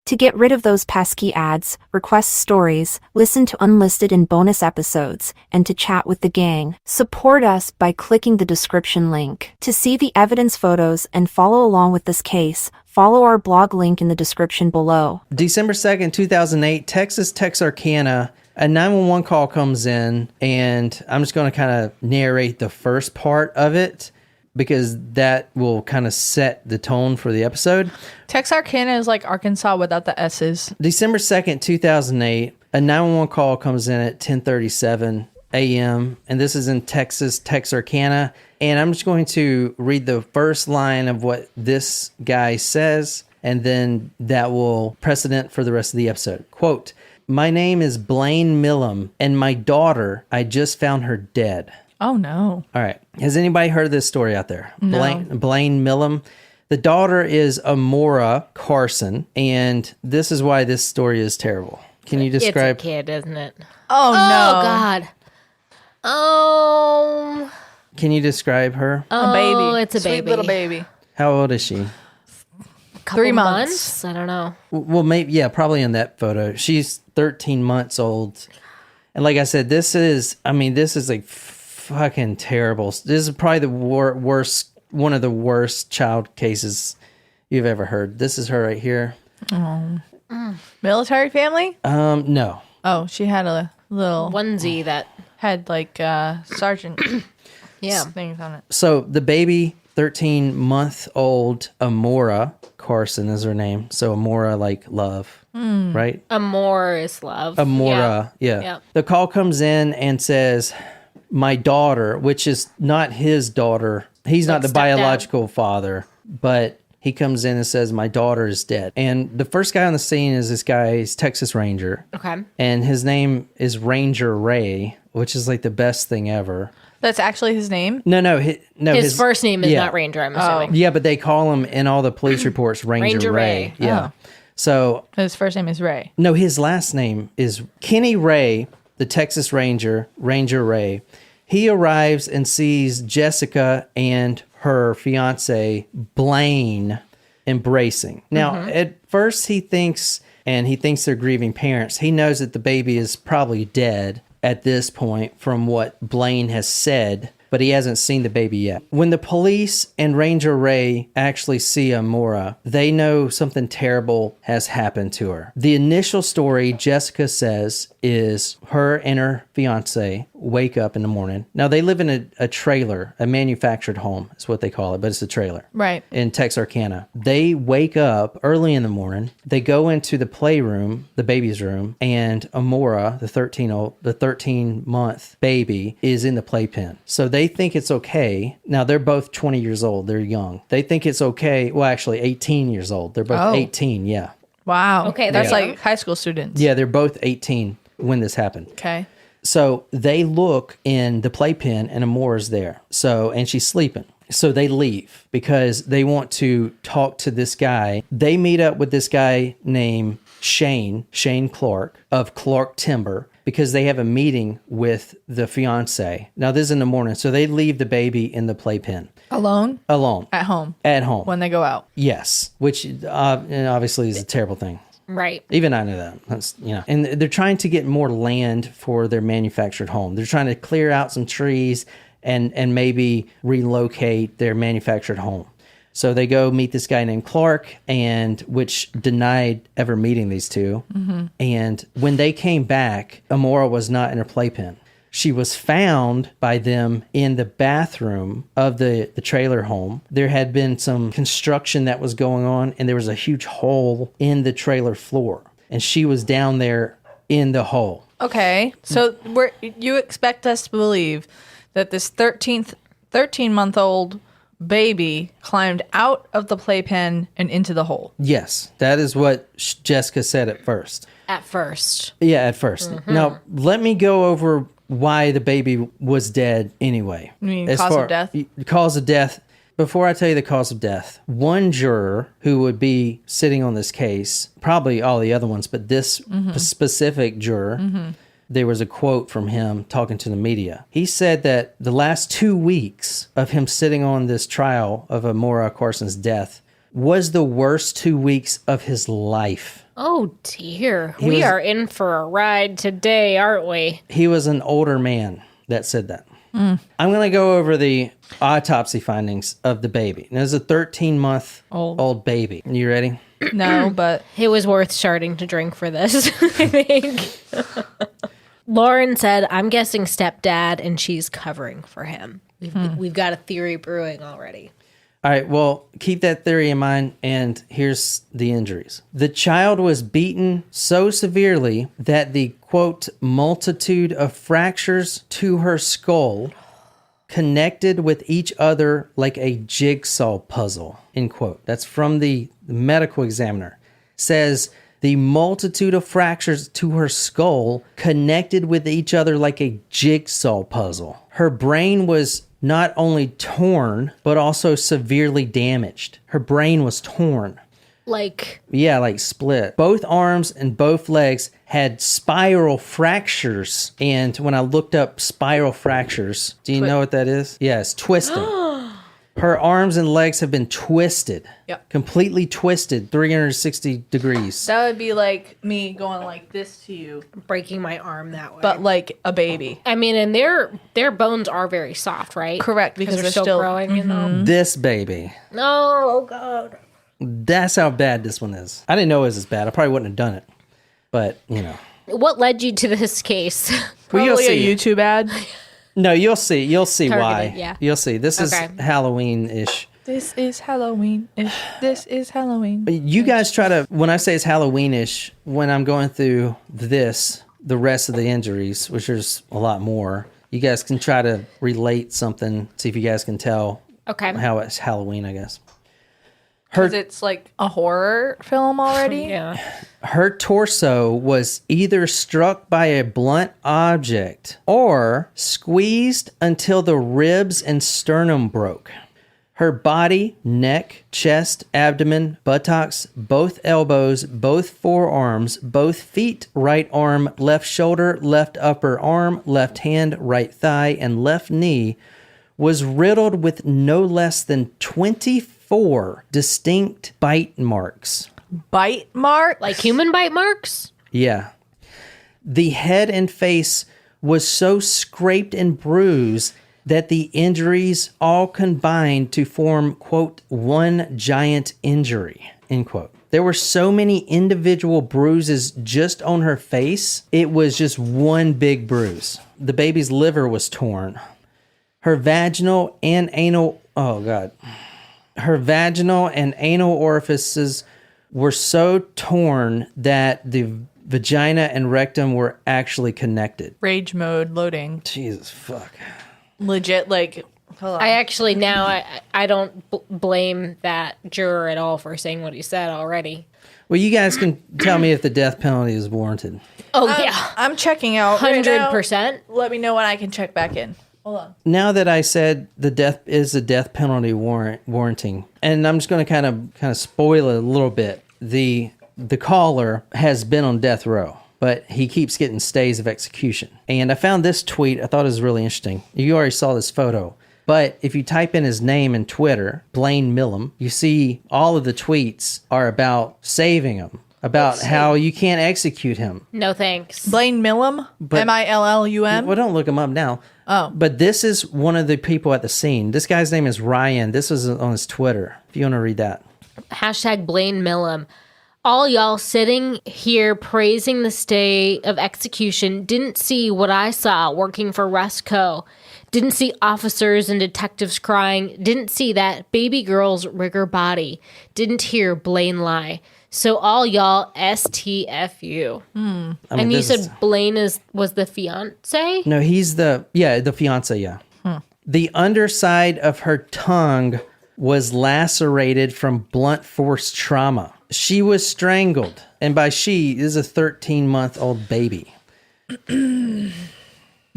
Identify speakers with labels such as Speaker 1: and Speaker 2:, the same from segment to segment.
Speaker 1: To get rid of those pesky ads, request stories, listen to unlisted and bonus episodes, and to chat with the gang, support us by clicking the description link. To see the evidence photos and follow along with this case, follow our blog link in the description below.
Speaker 2: December 2nd, 2008, Texas Texarkana. A 911 call comes in, and I'm just going to kind of narrate the first part of it because that will kind of set the tone for the episode.
Speaker 3: Texarkana is like Arkansas without the S's.
Speaker 2: December 2nd, 2008, a 911 call comes in at 10:37 a.m., and this is in Texas Texarkana. And I'm just going to read the first line of what this guy says, and then that will precedent for the rest of the episode. Quote, "My name is Blaine Millam, and my daughter, I just found her dead."
Speaker 3: Oh, no.
Speaker 2: All right. Has anybody heard of this story out there?
Speaker 3: No.
Speaker 2: Blaine Millam. The daughter is Amora Carson, and this is why this story is terrible. Can you describe?
Speaker 4: It's a kid, isn't it?
Speaker 3: Oh, no.
Speaker 4: God. Oh.
Speaker 2: Can you describe her?
Speaker 3: A baby.
Speaker 4: Oh, it's a
Speaker 3: Sweet
Speaker 4: baby.
Speaker 3: little baby.
Speaker 2: How old is she?
Speaker 4: Couple
Speaker 3: 3 months.
Speaker 4: I don't know.
Speaker 2: Well, maybe, yeah, probably in that photo. She's 13 months old. And like I said, this is like fucking terrible. This is probably the worst, one of the worst child cases you've ever heard. This is her right here.
Speaker 3: Oh. Military family?
Speaker 2: No.
Speaker 3: Oh, she had a little
Speaker 4: Onesie that.
Speaker 3: had like sergeant
Speaker 4: Yeah.
Speaker 3: things on it.
Speaker 2: So the baby, 13-month-old Amora Carson is her name. So Amora, like love, right?
Speaker 4: Amor is love.
Speaker 2: Amora, yeah.
Speaker 4: Yeah.
Speaker 2: The call comes in and says, "My daughter," which is not his daughter. He's not the
Speaker 4: stepdad.
Speaker 2: biological father, but he comes in and says, "My daughter is dead." And the first guy on the scene is this guy's Texas Ranger.
Speaker 4: Okay.
Speaker 2: And his name is Ranger Ray, which is like the best thing ever.
Speaker 3: That's actually his name?
Speaker 2: No,
Speaker 4: His first name is
Speaker 2: yeah.
Speaker 4: not Ranger, I'm assuming.
Speaker 2: Yeah, but they call him in all the police reports Ranger Ray.
Speaker 4: Ray.
Speaker 2: Yeah.
Speaker 3: Oh.
Speaker 2: So,
Speaker 3: His first name is Ray.
Speaker 2: no, his last name is Kenny Ray, the Texas Ranger, Ranger Ray. He arrives and sees Jessica and her fiance, Blaine, embracing. Now, at first he thinks they're grieving parents. He knows that the baby is probably dead at this point from what Blaine has said, but he hasn't seen the baby yet. When the police and Ranger Ray actually see Amora, they know something terrible has happened to her. The initial story, Jessica says, is her and her fiance wake up in the morning. Now, they live in a trailer, a manufactured home is what they call it, but it's a trailer.
Speaker 3: Right.
Speaker 2: In Texarkana. They wake up early in the morning. They go into the playroom, the baby's room, and Amora, the 13-month baby, is in the playpen. So they think it's okay. Now, they're both 20 years old. They're young. They think it's okay. Well, actually, 18 years old. They're both 18, yeah.
Speaker 3: Wow.
Speaker 4: Okay,
Speaker 3: That's
Speaker 4: they're
Speaker 3: like
Speaker 4: young.
Speaker 3: high school students.
Speaker 2: Yeah, they're both 18 when this happened.
Speaker 3: Okay.
Speaker 2: So they look in the playpen and Amora's there. And she's sleeping. So they leave because they want to talk to this guy. They meet up with this guy named Shane Clark of Clark Timber because they have a meeting with the fiance. Now this is in the morning. So they leave the baby in the playpen.
Speaker 3: Alone?
Speaker 2: Alone.
Speaker 3: At home.
Speaker 2: At home.
Speaker 3: When they go out.
Speaker 2: Yes. Which obviously is a terrible thing.
Speaker 4: Right.
Speaker 2: Even I know that. That's, and they're trying to get more land for their manufactured home. They're trying to clear out some trees and maybe relocate their manufactured home. So they go meet this guy named Clark, which denied ever meeting these two. Mm-hmm. And when they came back, Amora was not in her playpen. She was found by them in the bathroom of the trailer home. There had been some construction that was going on, and there was a huge hole in the trailer floor. And she was down there in the hole.
Speaker 3: Okay. So you expect us to believe that this 13-month-old baby climbed out of the playpen and into the hole.
Speaker 2: Yes, that is what Jessica said at first.
Speaker 4: At first.
Speaker 2: Yeah, at first. Mm-hmm. Now, let me go over why the baby was dead anyway.
Speaker 3: You mean cause of death?
Speaker 2: Cause of death. Before I tell you the cause of death, one juror who would be sitting on this case, probably all the other ones, but this specific juror, there was a quote from him talking to the media. He said that the last 2 weeks of him sitting on this trial of Amora Carson's death was the worst 2 weeks of his life.
Speaker 4: Oh dear. We are in for a ride today, aren't we?
Speaker 2: He was an older man that said that. I'm going to go over the autopsy findings of the baby. And it was a 13-month old baby. You ready?
Speaker 3: No, but
Speaker 4: It was worth starting to drink for this, I think. Lauren said, I'm guessing stepdad, and she's covering for him. We've got a theory brewing already.
Speaker 2: All right, well, keep that theory in mind, and here's the injuries. The child was beaten so severely that the, quote, multitude of fractures to her skull connected with each other like a jigsaw puzzle, end quote. That's from the medical examiner. Says the multitude of fractures to her skull connected with each other like a jigsaw puzzle. Her brain was not only torn, but also severely damaged. Her brain was torn.
Speaker 4: Like,
Speaker 2: Yeah, like split. Both arms and both legs had spiral fractures. And when I looked up spiral fractures, do you know what that is? Yes, twisting. Her arms and legs have been twisted.
Speaker 3: Yep.
Speaker 2: Completely twisted, 360 degrees.
Speaker 3: that would be like me going like this to you,
Speaker 4: breaking my arm that way.
Speaker 3: but like a baby.
Speaker 4: I mean, and their bones are very soft, right?
Speaker 3: Correct, because
Speaker 4: They're
Speaker 3: they're
Speaker 4: still
Speaker 3: still
Speaker 4: growing, you know?
Speaker 2: This baby.
Speaker 4: No, oh God.
Speaker 2: That's how bad this one is. I didn't know it was as bad. I probably wouldn't have done it. But, you know.
Speaker 4: What led you to this case?
Speaker 2: Well, you'll
Speaker 3: Probably
Speaker 2: see.
Speaker 3: a YouTube ad.
Speaker 2: No, you'll see. You'll see why.
Speaker 4: Targeted, yeah.
Speaker 2: You'll see. This is
Speaker 4: Okay.
Speaker 2: Halloween-ish.
Speaker 3: This is Halloween. This is Halloween.
Speaker 2: You guys try to, when I say it's Halloween-ish, when I'm going through the rest of the injuries, which there's a lot more, you guys can try to relate something, see if you guys can tell
Speaker 4: Okay.
Speaker 2: how it's Halloween, I guess.
Speaker 3: Because it's like a horror film already.
Speaker 4: Yeah.
Speaker 2: Her torso was either struck by a blunt object or squeezed until the ribs and sternum broke. Her body, neck, chest, abdomen, buttocks, both elbows, both forearms, both feet, right arm, left shoulder, left upper arm, left hand, right thigh, and left knee was riddled with no less than 24 distinct bite marks.
Speaker 3: Bite mark?
Speaker 4: Like human bite marks?
Speaker 2: Yeah. The head and face was so scraped and bruised that the injuries all combined to form, quote, one giant injury, end quote. There were so many individual bruises just on her face. It was just one big bruise. The baby's liver was torn. Her vaginal and anal, her vaginal and anal orifices were so torn that the vagina and rectum were actually connected.
Speaker 3: Rage mode loading.
Speaker 2: Jesus fuck.
Speaker 3: Legit, like, hold on.
Speaker 4: I actually now I don't blame that juror at all for saying what he said already.
Speaker 2: Well, you guys can tell me if the death penalty is warranted.
Speaker 4: Oh yeah,
Speaker 3: I'm checking out. right now.
Speaker 4: 100%.
Speaker 3: Let me know when I can check back in. Hold on.
Speaker 2: Now that I said the death is a death penalty warranting, and I'm just going to kind of spoil it a little bit. The caller has been on death row, but he keeps getting stays of execution. And I found this tweet. I thought it was really interesting. You already saw this photo. But if you type in his name in Twitter, Blaine Millam, you see all of the tweets are about saving him, about how you can't execute him.
Speaker 4: No thanks.
Speaker 3: Blaine Millam? Millum?
Speaker 2: Well, don't look him up now.
Speaker 3: Oh.
Speaker 2: But this is one of the people at the scene. This guy's name is Ryan. This was on his Twitter, if you want to read that.
Speaker 4: Hashtag Blaine Millam. All y'all sitting here praising the stay of execution didn't see what I saw working for Resco. Didn't see officers and detectives crying. Didn't see that baby girl's rigor body. Didn't hear Blaine lie. So all y'all STFU.
Speaker 2: I mean,
Speaker 4: And you
Speaker 2: this
Speaker 4: said
Speaker 2: is-
Speaker 4: Blaine was the fiance?
Speaker 2: No, he's the fiance, yeah. The underside of her tongue was lacerated from blunt force trauma. She was strangled. And by she, is a 13-month-old baby.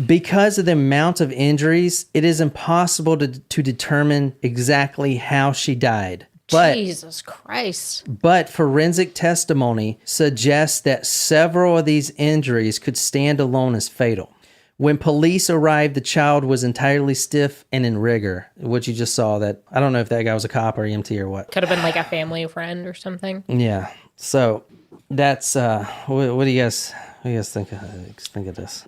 Speaker 2: Because of the amount of injuries, it is impossible to determine exactly how she died. But
Speaker 4: Jesus Christ.
Speaker 2: But forensic testimony suggests that several of these injuries could stand alone as fatal. When police arrived, the child was entirely stiff and in rigor, which you just saw that. I don't know if that guy was a cop or EMT or what.
Speaker 4: Could have been like a family friend or something.
Speaker 2: Yeah. So That's what do you guys think of this?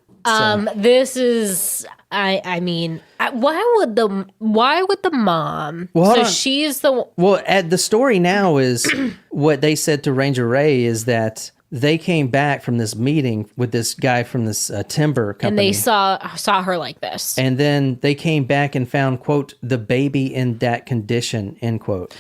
Speaker 4: This is I mean, why would the mom?
Speaker 2: Well, hold
Speaker 4: so
Speaker 2: on.
Speaker 4: she's the
Speaker 2: Well, at the story now is what they said to Ranger Ray is that they came back from this meeting with this guy from this timber company.
Speaker 4: and they saw her like this.
Speaker 2: And then they came back and found, quote, the baby in that condition, end quote.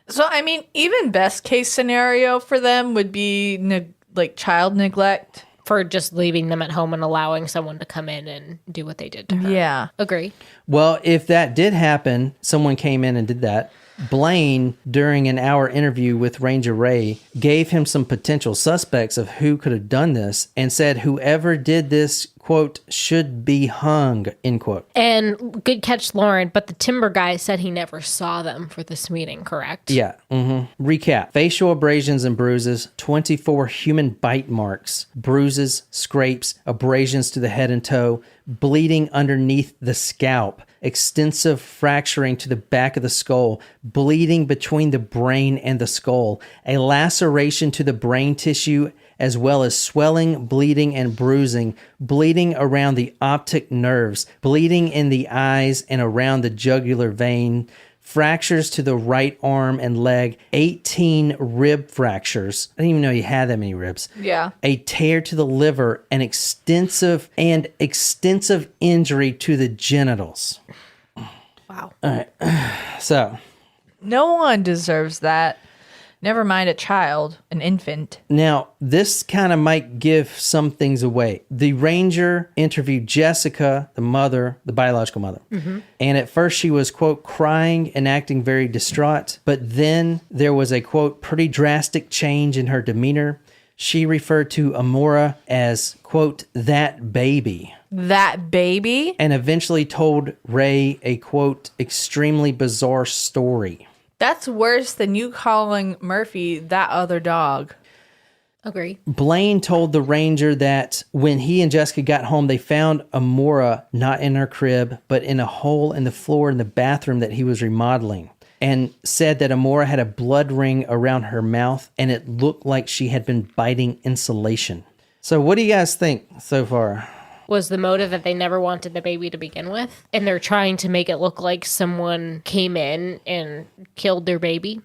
Speaker 3: So, I mean, even best case scenario for them would be like child neglect.
Speaker 4: For just leaving them at home and allowing someone to come in and do what they did to her.
Speaker 3: Yeah.
Speaker 4: Agree.
Speaker 2: Well, if that did happen, someone came in and did that. Blaine, during an hour interview with Ranger Ray, gave him some potential suspects of who could have done this and said whoever did this, quote, should be hung, end quote.
Speaker 4: And good catch, Lauren, but the timber guy said he never saw them for this meeting, correct?
Speaker 2: Yeah. Recap. Facial abrasions and bruises, 24 human bite marks, bruises, scrapes, abrasions to the head and toe, bleeding underneath the scalp, extensive fracturing to the back of the skull, bleeding between the brain and the skull, a laceration to the brain tissue, as well as swelling, bleeding, and bruising, bleeding around the optic nerves, bleeding in the eyes and around the jugular vein, fractures to the right arm and leg, 18 rib fractures. I didn't even know you had that many ribs.
Speaker 3: Yeah.
Speaker 2: A tear to the liver, an extensive injury to the genitals.
Speaker 4: Wow.
Speaker 2: So,
Speaker 3: No one deserves that. Never mind a child, an infant.
Speaker 2: now, this kind of might give some things away. The ranger interviewed Jessica, the mother, the biological mother. And at first she was, quote, crying and acting very distraught. But then there was a, quote, pretty drastic change in her demeanor. She referred to Amora as, quote, that baby.
Speaker 3: That baby?
Speaker 2: And eventually told Ray a, quote, extremely bizarre story.
Speaker 3: That's worse than you calling Murphy that other dog.
Speaker 4: Agree.
Speaker 2: Blaine told the ranger that when he and Jessica got home, they found Amora not in her crib, but in a hole in the floor in the bathroom that he was remodeling, and said that Amora had a blood ring around her mouth and it looked like she had been biting insulation. So what do you guys think so far?
Speaker 4: Was the motive that they never wanted the baby to begin with? And they're trying to make it look like someone came in and killed their baby?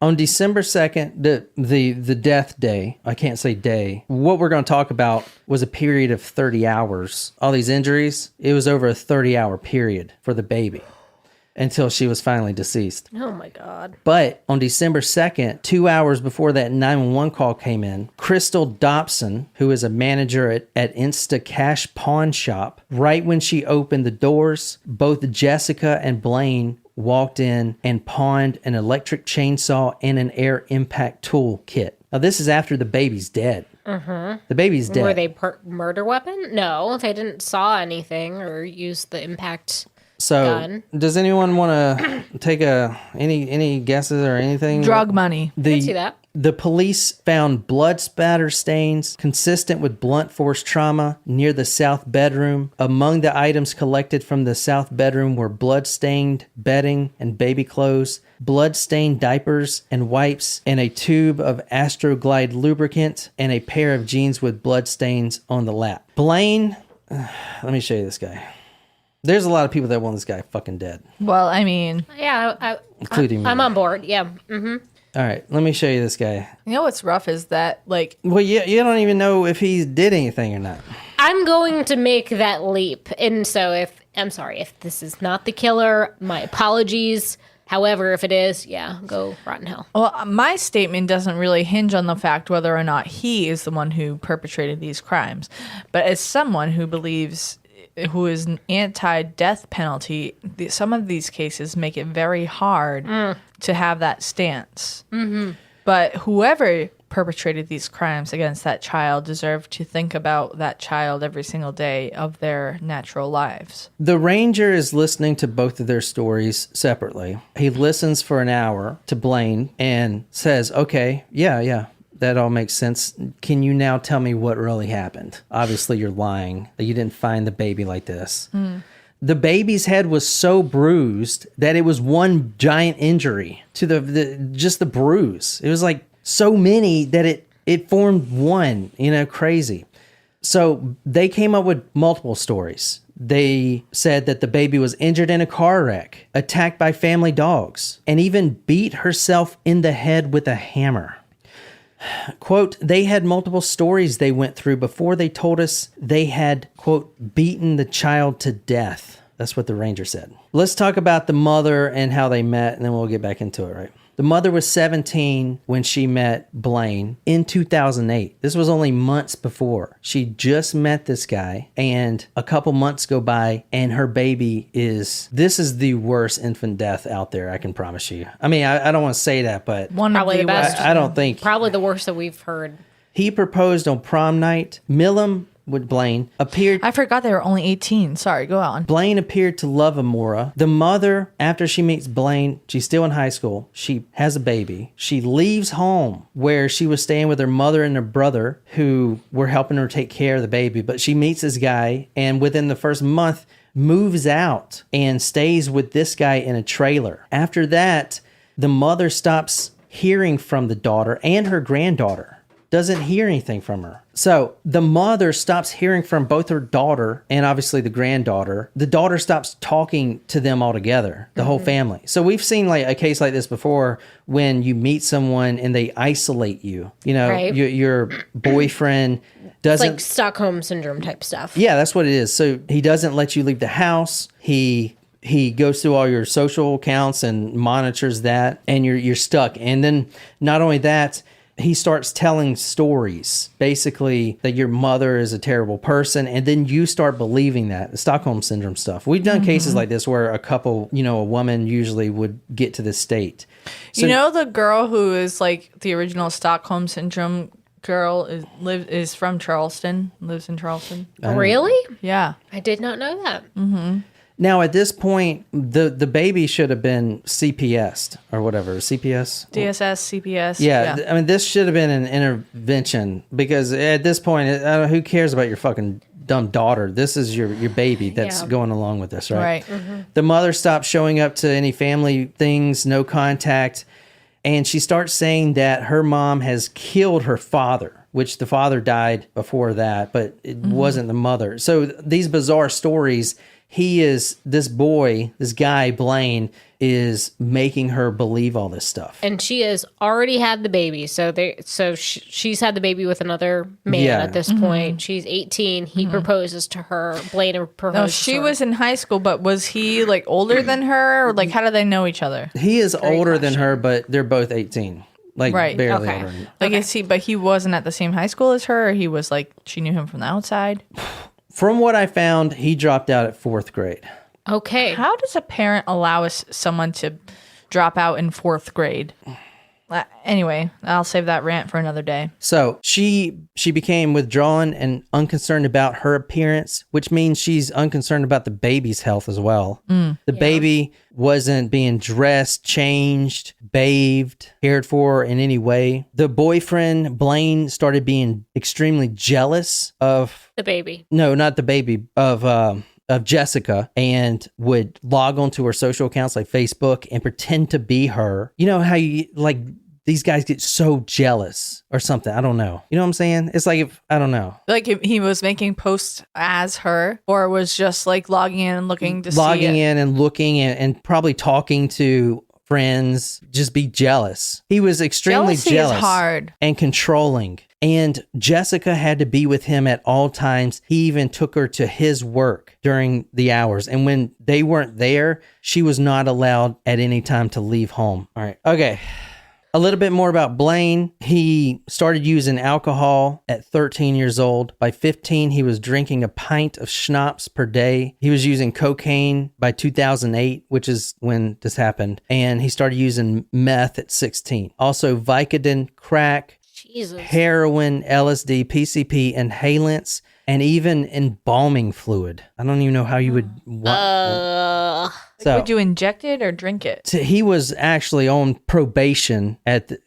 Speaker 2: On December 2nd, the death day, I can't say day, what we're going to talk about was a period of 30 hours. All these injuries, it was over a 30-hour period for the baby until she was finally deceased.
Speaker 4: Oh my God.
Speaker 2: But on December 2nd, 2 hours before that 911 call came in, Crystal Dobson, who is a manager at Insta Cash Pawn Shop, right when she opened the doors, both Jessica and Blaine walked in and pawned an electric chainsaw and an air impact tool kit. Now, this is after the baby's dead. The baby's dead.
Speaker 4: Were they murder weapon? No, they didn't saw anything or use the impact
Speaker 2: So,
Speaker 4: gun.
Speaker 2: does anyone want to take any guesses or anything?
Speaker 3: Drug money.
Speaker 4: I can see that.
Speaker 2: The police found blood spatter stains consistent with blunt force trauma near the south bedroom. Among the items collected from the south bedroom were blood-stained bedding and baby clothes, blood-stained diapers and wipes, and a tube of Astroglide lubricant, and a pair of jeans with blood stains on the lap. Blaine, let me show you this guy. There's a lot of people that want this guy fucking dead,
Speaker 3: Well, I mean,
Speaker 4: Yeah,
Speaker 2: including me.
Speaker 4: I'm on board. Yeah. Mm-hmm.
Speaker 2: All right, let me show you this guy.
Speaker 3: you know what's rough is that, like,
Speaker 2: Well, you don't even know if he did anything or not.
Speaker 4: I'm going to make that leap. And so if this is not the killer, my apologies. However, if it is, yeah, go rot in hell.
Speaker 3: well, my statement doesn't really hinge on the fact whether or not he is the one who perpetrated these crimes. But as someone who believes, who is an anti-death penalty, some of these cases make it very hard to have that stance. Mm-hmm. But whoever perpetrated these crimes against that child deserved to think about that child every single day of their natural lives.
Speaker 2: The ranger is listening to both of their stories separately. He listens for an hour to Blaine and says, okay, yeah, that all makes sense. Can you now tell me what really happened? Obviously, you're lying. You didn't find the baby like this. The baby's head was so bruised that it was one giant injury to just the bruise. It was like so many that It formed one, crazy. So they came up with multiple stories. They said that the baby was injured in a car wreck, attacked by family dogs, and even beat herself in the head with a hammer. Quote, they had multiple stories they went through before they told us they had, quote, beaten the child to death. That's what the ranger said. Let's talk about the mother and how they met, and then we'll get back into it, right? The mother was 17 when she met Blaine in 2008. This was only months before. She just met this guy, and a couple months go by, and her baby this is the worst infant death out there, I can promise you. I mean, I don't want to say that, but
Speaker 4: Probably the best.
Speaker 2: I don't think.
Speaker 4: Probably the worst that we've heard.
Speaker 2: He proposed on prom night. Millam with Blaine appeared.
Speaker 3: I forgot they were only 18. Sorry, go on.
Speaker 2: Blaine appeared to love Amora. The mother, after she meets Blaine, she's still in high school. She has a baby. She leaves home where she was staying with her mother and her brother who were helping her take care of the baby. But she meets this guy, and within the first month moves out and stays with this guy in a trailer. After that, the mother stops hearing from the daughter and her granddaughter. Doesn't hear anything from her. So the mother stops hearing from both her daughter and obviously the granddaughter. The daughter stops talking to them altogether, the whole family. So we've seen like a case like this before when you meet someone and they isolate you.
Speaker 4: Right.
Speaker 2: Your boyfriend doesn't...
Speaker 4: It's like Stockholm Syndrome type stuff.
Speaker 2: Yeah, that's what it is. So he doesn't let you leave the house. He goes through all your social accounts and monitors that, and you're stuck. And then not only that, he starts telling stories, basically that your mother is a terrible person, and then you start believing that. The Stockholm Syndrome stuff. We've done cases like this where a couple, a woman usually would get to this state. So,
Speaker 3: the girl who is like the original Stockholm Syndrome girl is from Charleston, lives in Charleston.
Speaker 4: Really?
Speaker 3: Yeah.
Speaker 4: I did not know that.
Speaker 2: now at this point, the baby should have been CPS'd or whatever. CPS?
Speaker 3: DSS, CPS.
Speaker 2: Yeah, I mean, this should have been an intervention because at this point, who cares about your fucking dumb daughter? This is your baby that's going along with this, right?
Speaker 3: Right.
Speaker 2: The mother stops showing up to any family things, no contact, and she starts saying that her mom has killed her father, which the father died before that, but it wasn't the mother. So these bizarre stories, this guy, Blaine, is making her believe all this stuff.
Speaker 4: And she has already had the baby. So she's had the baby with another man at this point. She's 18. He proposes to her. Blaine proposes
Speaker 3: No,
Speaker 4: to
Speaker 3: she
Speaker 4: her.
Speaker 3: was in high school, but was he like older than her? Or like, how do they know each other?
Speaker 2: He is older than her, but they're both 18. Like,
Speaker 3: Right.
Speaker 2: barely
Speaker 4: Okay.
Speaker 2: older.
Speaker 3: Like, but he wasn't at the same high school as her, or he was like, she knew him from the outside?
Speaker 2: From what I found, he dropped out at 4th grade.
Speaker 4: Okay.
Speaker 3: How does a parent allow someone to drop out in 4th grade? Anyway, I'll save that rant for another day.
Speaker 2: So she became withdrawn and unconcerned about her appearance, which means she's unconcerned about the baby's health as well. The baby wasn't being dressed, changed, bathed, cared for in any way. The boyfriend, Blaine, started being extremely jealous of...
Speaker 4: The baby.
Speaker 2: No, not the baby, of Jessica, and would log onto her social accounts like Facebook and pretend to be her. You know how these guys get so jealous or something. I don't know. You know what I'm saying? It's like, I don't know.
Speaker 3: Like, if he was making posts as her, or was just like logging in and looking to see
Speaker 2: Logging
Speaker 3: it.
Speaker 2: in and looking and probably talking to friends, just be jealous. He was extremely
Speaker 3: Jealousy
Speaker 2: jealous
Speaker 3: is hard.
Speaker 2: and controlling. And Jessica had to be with him at all times. He even took her to his work during the hours. And when they weren't there, she was not allowed at any time to leave home. All right. Okay. A little bit more about Blaine. He started using alcohol at 13 years old. By 15, he was drinking a pint of schnapps per day. He was using cocaine by 2008, which is when this happened. And he started using meth at 16. Also, Vicodin, crack,
Speaker 4: Jesus.
Speaker 2: heroin, LSD, PCP, inhalants, and even embalming fluid. I don't even know how you would want.
Speaker 3: Would you inject it or drink it?
Speaker 2: He was actually on probation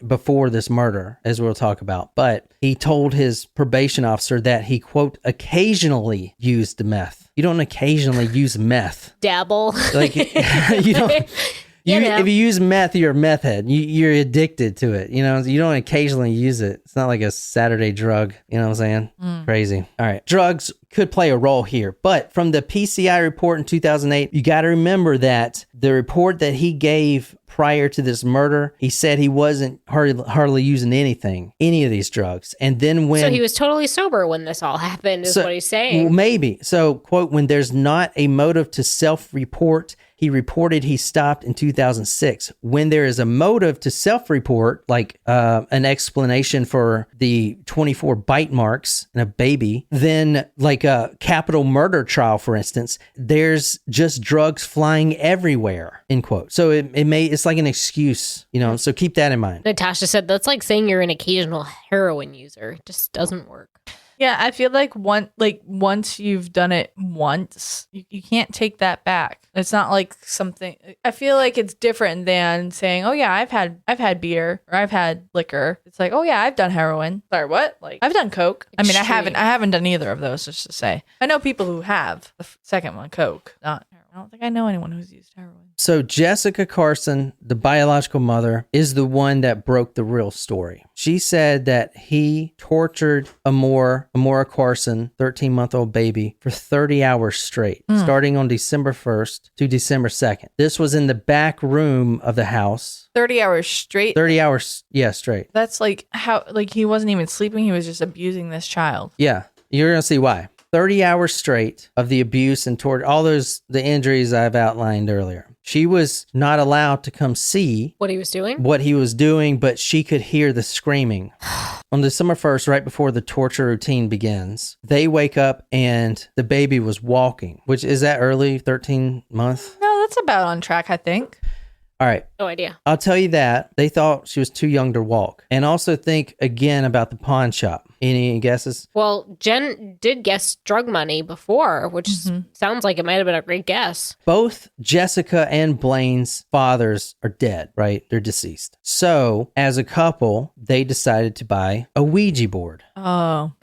Speaker 2: before this murder, as we'll talk about. But he told his probation officer that he, quote, occasionally used meth. You don't occasionally use meth.
Speaker 4: Dabble.
Speaker 2: Like, you If you use meth, you're a meth head. You're addicted to it. You know, you don't occasionally use it. It's not like a Saturday drug. You know what I'm saying? Crazy. All right. Drugs could play a role here. But from the PCI report in 2008, you got to remember that the report that he gave prior to this murder, he said he wasn't hardly using any of these drugs. And then
Speaker 4: So he was totally sober when this all happened, is what he's saying.
Speaker 2: Well, maybe. So, quote, when there's not a motive to self-report, he reported he stopped in 2006. When there is a motive to self-report, like an explanation for the 24 bite marks in a baby, then like a capital murder trial, for instance, there's just drugs flying everywhere, end quote. So it's like an excuse, you know, so keep that in mind.
Speaker 4: Natasha said that's like saying you're an occasional heroin user. It just doesn't work.
Speaker 3: Yeah, I feel like once you've done it once, you can't take that back. It's not like something. I feel like it's different than saying, "Oh yeah, I've had beer or I've had liquor." It's like, "Oh yeah, I've done heroin." Sorry, what? Like I've done coke.
Speaker 4: Extreme.
Speaker 3: I mean, I haven't done either of those. Just to say, I know people who have the second one, coke, not heroin. I don't think I know anyone who's used heroin.
Speaker 2: So Jessica Carson, the biological mother, is the one that broke the real story. She said that he tortured Amora Carson, 13-month-old baby, for 30 hours straight, starting on December 1st to December 2nd. This was in the back room of the house.
Speaker 3: 30 hours straight?
Speaker 2: 30 hours, yeah, straight.
Speaker 3: That's like he wasn't even sleeping. He was just abusing this child.
Speaker 2: Yeah, you're going to see why. 30 hours straight of the abuse and torture, the injuries I've outlined earlier. She was not allowed to come see
Speaker 4: what he was
Speaker 2: doing, but she could hear the screaming. On December 1st, right before the torture routine begins, they wake up and the baby was walking, which is that early 13 month?
Speaker 3: No, that's about on track, I think.
Speaker 2: All right.
Speaker 4: No idea.
Speaker 2: I'll tell you that. They thought she was too young to walk. And also think again about the pawn shop. Any guesses?
Speaker 4: Well, Jen did guess drug money before, which sounds like it might have been a great guess.
Speaker 2: Both Jessica and Blaine's fathers are dead, right? They're deceased. So, as a couple, they decided to buy a Ouija board.
Speaker 3: Oh.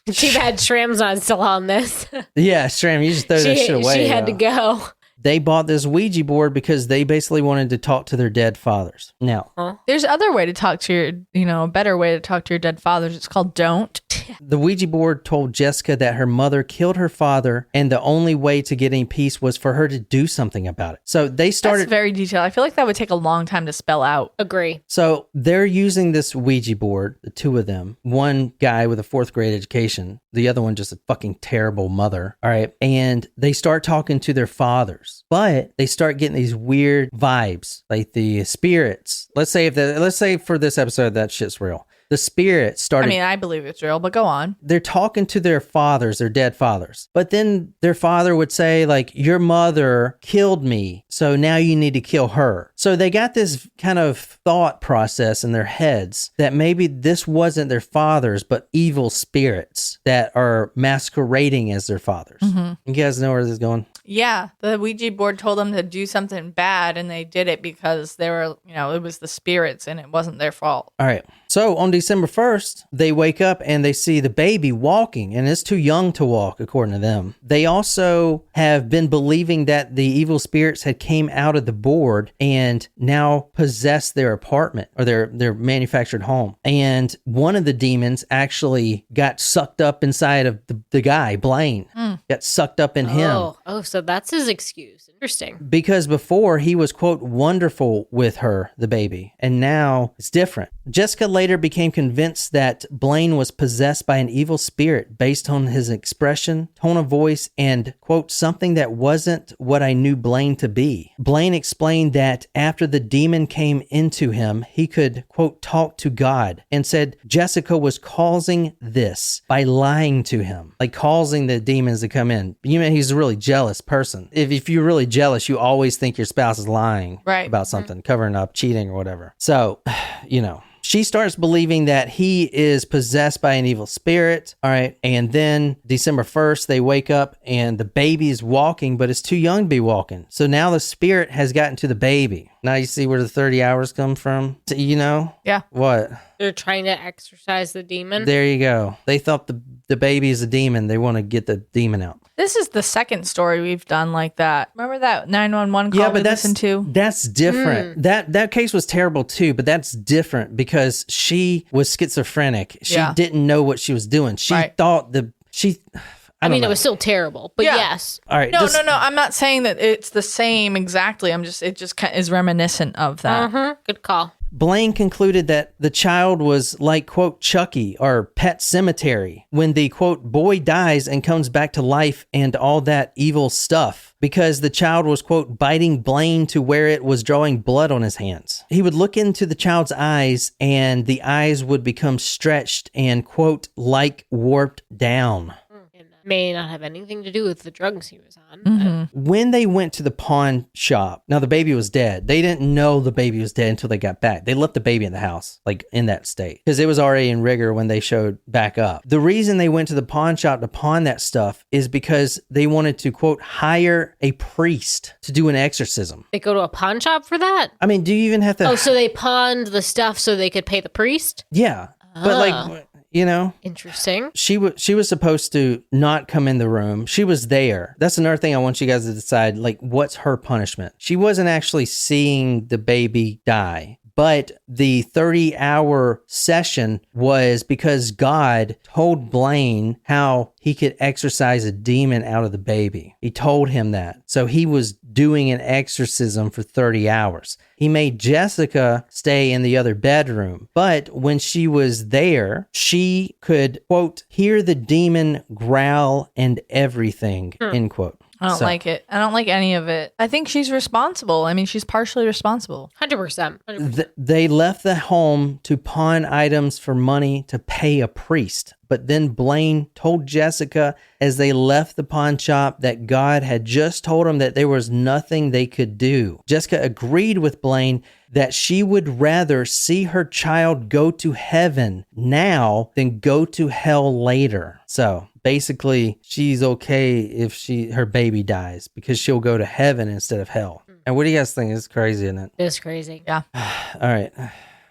Speaker 4: Too bad Shram's not still on this.
Speaker 2: Yeah, Shram, you just throw that shit away.
Speaker 4: She had to go.
Speaker 2: They bought this Ouija board because they basically wanted to talk to their dead fathers. Now,
Speaker 3: there's other way to talk to a better way to talk to your dead fathers. It's called don't.
Speaker 2: The Ouija board told Jessica that her mother killed her father and the only way to get any peace was for her to do something about it. So they started...
Speaker 3: That's very detailed. I feel like that would take a long time to spell out.
Speaker 4: Agree.
Speaker 2: So they're using this Ouija board, the two of them, one guy with a 4th grade education, the other one just a fucking terrible mother. All right. And they start talking to their fathers, but they start getting these weird vibes, like the spirits. Let's say for this episode, that shit's real. The spirit started...
Speaker 3: I mean, I believe it's real, but go on.
Speaker 2: They're talking to their fathers, their dead fathers. But then their father would say, like, your mother killed me, so now you need to kill her. So they got this kind of thought process in their heads that maybe this wasn't their fathers, but evil spirits that are masquerading as their fathers. You guys know where this is going?
Speaker 3: Yeah, the Ouija board told them to do something bad, and they did it because they were, it was the spirits, and it wasn't their fault.
Speaker 2: All right. So on December 1st, they wake up and they see the baby walking, and it's too young to walk, according to them. They also have been believing that the evil spirits had came out of the board and now possessed their apartment or their manufactured home. And one of the demons actually got sucked up inside of the guy, Blaine. Got sucked up in him.
Speaker 4: Oh, so that's his excuse. Interesting.
Speaker 2: Because before he was, quote, wonderful with her, the baby, and now it's different. Jessica later became convinced that Blaine was possessed by an evil spirit based on his expression, tone of voice, and, quote, something that wasn't what I knew Blaine to be. Blaine explained that after the demon came into him, he could, quote, talk to God, and said Jessica was causing this by lying to him, like causing the demons to come in. You mean he's a really jealous person. If you're really jealous, you always think your spouse is lying about something, covering up, cheating, or whatever. So, she starts believing that he is possessed by an evil spirit. All right. And then December 1st, they wake up and the baby is walking, but it's too young to be walking. So now the spirit has gotten to the baby. Now you see where the 30 hours come from? Yeah. What?
Speaker 4: They're trying to exorcise the demon.
Speaker 2: There you go. They thought the the baby is a demon, they want to get the demon out.
Speaker 3: This is the second story we've done like that. Remember that 911 call we listened to?
Speaker 2: That's different. That case was terrible too, but that's different because she was schizophrenic. She didn't know what she was doing. She thought I
Speaker 4: mean, it was still terrible, but yes.
Speaker 2: All right.
Speaker 3: No. I'm not saying that it's the same exactly. It just is reminiscent of that.
Speaker 4: Good call.
Speaker 2: Blaine concluded that the child was like, quote, Chucky or Pet Cemetery when the, quote, boy dies and comes back to life and all that evil stuff because the child was, quote, biting Blaine to where it was drawing blood on his hands. He would look into the child's eyes and the eyes would become stretched and, quote, like warped down.
Speaker 4: May not have anything to do with the drugs he was on.
Speaker 2: When they went to the pawn shop, now the baby was dead. They didn't know the baby was dead until they got back. They left the baby in the house, like in that state, because it was already in rigor when they showed back up. The reason they went to the pawn shop to pawn that stuff is because they wanted to, quote, hire a priest to do an exorcism.
Speaker 4: They go to a pawn shop for that?
Speaker 2: I mean, do you even have to...
Speaker 4: Oh, so they pawned the stuff so they could pay the priest?
Speaker 2: Yeah. But like... You know,
Speaker 4: interesting.
Speaker 2: She was supposed to not come in the room. She was there. That's another thing I want you guys to decide. Like, what's her punishment? She wasn't actually seeing the baby die. But the 30-hour session was because God told Blaine how he could exorcise a demon out of the baby. He told him that. So he was doing an exorcism for 30 hours. He made Jessica stay in the other bedroom. But when she was there, she could, quote, hear the demon growl and everything, end quote.
Speaker 3: I don't like it. I don't like any of it. I think she's responsible. I mean, she's partially responsible.
Speaker 4: 100%.
Speaker 2: They left the home to pawn items for money to pay a priest. But then Blaine told Jessica as they left the pawn shop that God had just told him that there was nothing they could do. Jessica agreed with Blaine that she would rather see her child go to heaven now than go to hell later. So basically, she's okay if her baby dies because she'll go to heaven instead of hell. And what do you guys think? It's crazy, isn't it?
Speaker 4: It's crazy.
Speaker 3: Yeah.
Speaker 2: All right.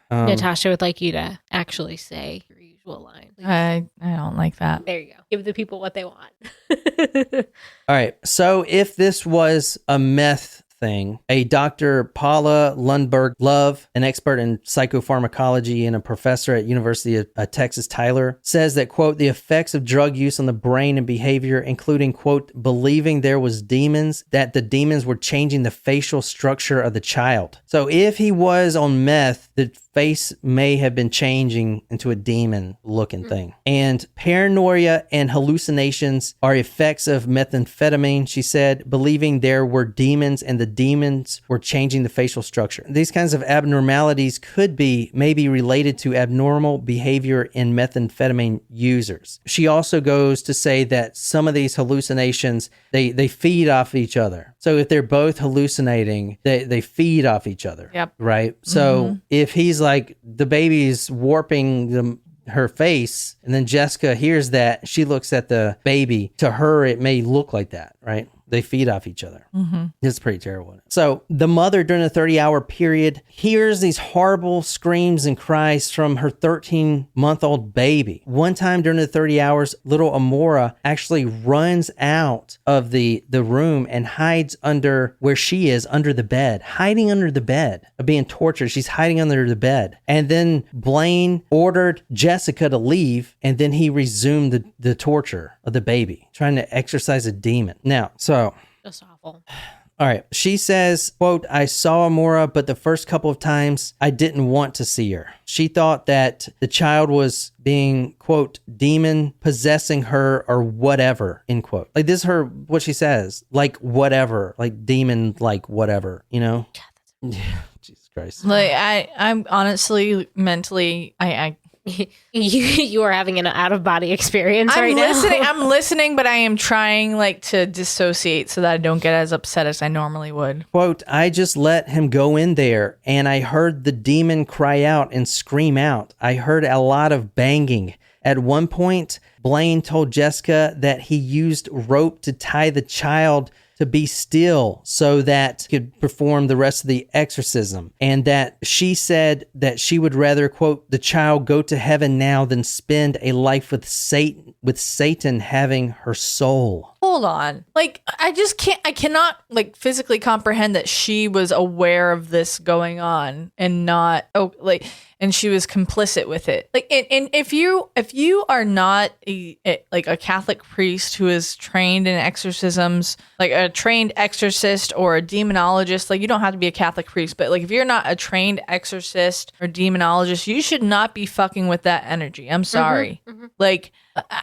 Speaker 4: Natasha would like you to actually say your usual line.
Speaker 3: I don't like that.
Speaker 4: There you go. Give the people what they want.
Speaker 2: All right. So if this was a meth thing, a Dr. Paula Lundberg Love, an expert in psychopharmacology and a professor at University of Texas Tyler, says that, quote, the effects of drug use on the brain and behavior, including, quote, believing there was demons, that the demons were changing the facial structure of the child. So if he was on meth, the face may have been changing into a demon looking thing. And paranoia and hallucinations are effects of methamphetamine, she said, believing there were demons and the demons were changing the facial structure. These kinds of abnormalities could be maybe related to abnormal behavior in methamphetamine users. She also goes to say that some of these hallucinations, they feed off each other. So if they're both hallucinating, they feed off each other.
Speaker 3: Yep.
Speaker 2: Right? So if he's like, the baby's warping her face, and then Jessica hears that, she looks at the baby, to her it may look like that, right? They feed off each other. It's pretty terrible. So the mother during the 30-hour period hears these horrible screams and cries from her 13-month-old baby. One time during the 30 hours, little Amora actually runs out of the room and hides under where she is, under the bed, hiding under the bed, being tortured. She's hiding under the bed. And then Blaine ordered Jessica to leave, and then he resumed the torture of the baby, trying to exorcise a demon. Now, so
Speaker 4: Just awful.
Speaker 2: all right. She says, quote, I saw Amora, but the first couple of times I didn't want to see her. She thought that the child was being, quote, demon possessing her or whatever, end quote. Like this is what she says, like whatever, like demon, like whatever, you know? Yeah, Jesus Christ.
Speaker 3: Like I'm honestly mentally,
Speaker 4: You are having an out of body experience right now.
Speaker 3: I'm listening, but I am trying like to dissociate so that I don't get as upset as I normally would.
Speaker 2: Quote, I just let him go in there and I heard the demon cry out and scream out. I heard a lot of banging. At one point, Blaine told Jessica that he used rope to tie the child to be still so that he could perform the rest of the exorcism, and that she said that she would rather, quote, the child go to heaven now than spend a life with Satan with Satan having her soul.
Speaker 3: Hold on. Like, I cannot like physically comprehend that she was aware of this going on and not, and she was complicit with it. Like, and if you are not a Catholic priest who is trained in exorcisms, like a trained exorcist or a demonologist, like you don't have to be a Catholic priest, but like if you're not a trained exorcist or demonologist, you should not be fucking with that energy. I'm sorry. Like,